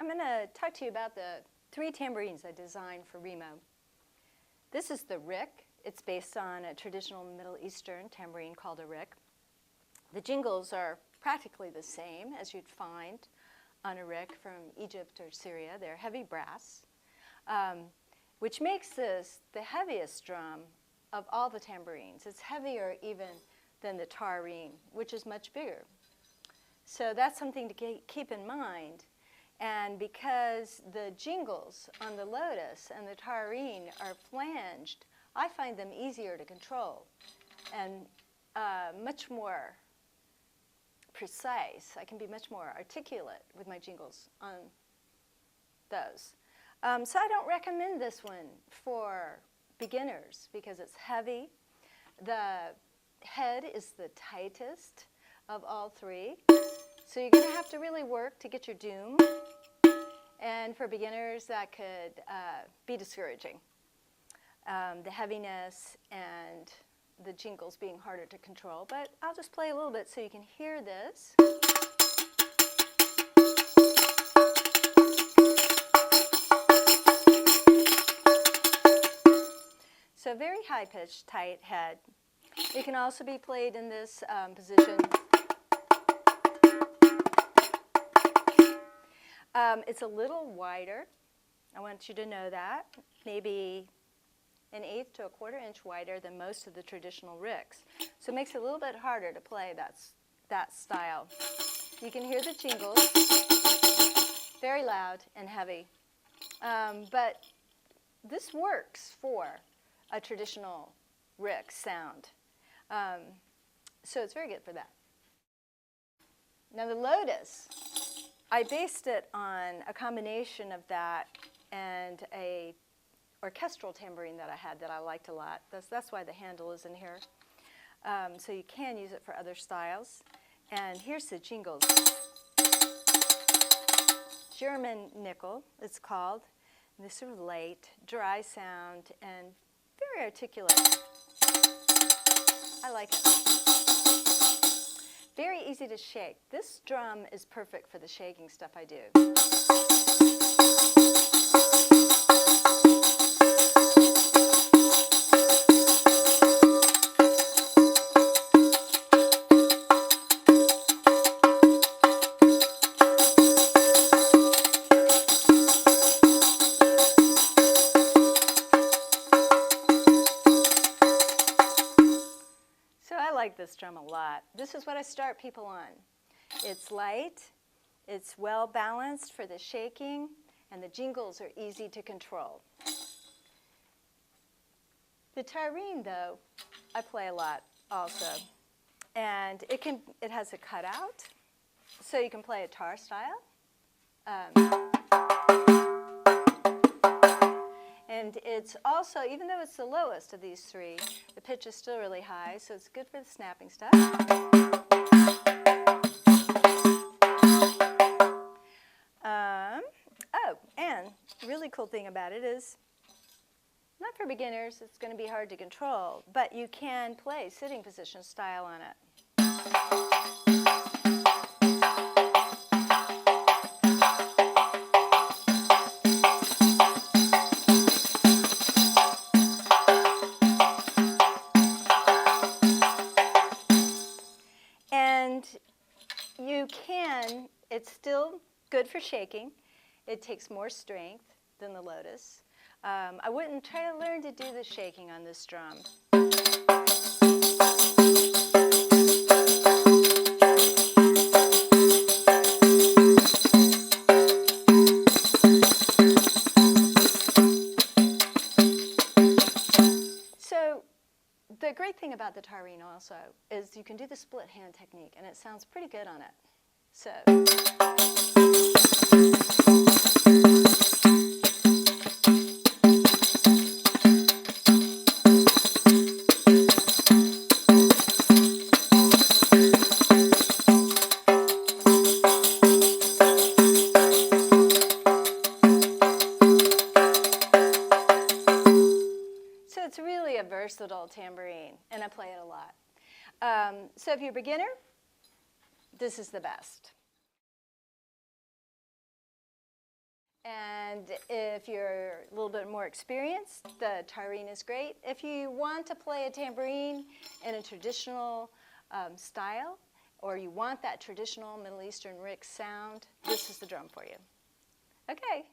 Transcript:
I'm going to talk to you about the 3 tambourines I designed for Remo. This is the rick. It's based on a traditional Middle Eastern tambourine called a rick. The jingles are practically the same as you'd find on a rick from Egypt or Syria. They're heavy brass, which makes this the heaviest drum of all the tambourines. It's heavier even than the Tar-Rine, which is much bigger. So that's something to keep in mind. And because the jingles on the Lotus and the Tar-Rine are flanged, I find them easier to control and much more precise. I can be much more articulate with my jingles on those. So I don't recommend this one for beginners because it's heavy. The head is the tightest of all 3. So you're going to have to really work to get your doom. And for beginners, that could be discouraging. The heaviness and the jingles being harder to control. But I'll just play a little bit so you can hear this. So very high-pitched, tight head. It can also be played in this position. It's a little wider. I want you to know that. Maybe 1/8 to 1/4 inch wider than most of the traditional ricks. So it makes it a little bit harder to play that style. You can hear the jingles, very loud and heavy. But this works for a traditional rick sound. So it's very good for that. Now the Lotus, I based it on a combination of that and a orchestral tambourine that I had that I liked a lot. That's why the handle is in here. So you can use it for other styles. And here's the jingles. German nickel, it's called. And this sort of light, dry sound, and very articulate. I like it. Very easy to shake. This drum is perfect for the shaking stuff I do. This drum a lot. This is what I start people on. It's light, it's well balanced for the shaking, and the jingles are easy to control. The Tar-Rine, though, I play a lot also. And it has a cutout, so you can play a tar style. And it's also, even though it's the lowest of these 3, the pitch is still really high, so it's good for the snapping stuff. Oh, and the really cool thing about it is, not for beginners, it's going to be hard to control, but you can play sitting position style on it. It's still good for shaking. It takes more strength than the Lotus. I wouldn't try to learn to do the shaking on this drum. So the great thing about the Tar-Rine also is you can do the split hand technique, and it sounds pretty good on it. So it's really a versatile tambourine, and I play it a lot. So if you're a beginner, this is the best. And if you're a little bit more experienced, the Tar-Rine is great. If you want to play a tambourine in a traditional style, or you want that traditional Middle Eastern rick sound, this is the drum for you. Okay.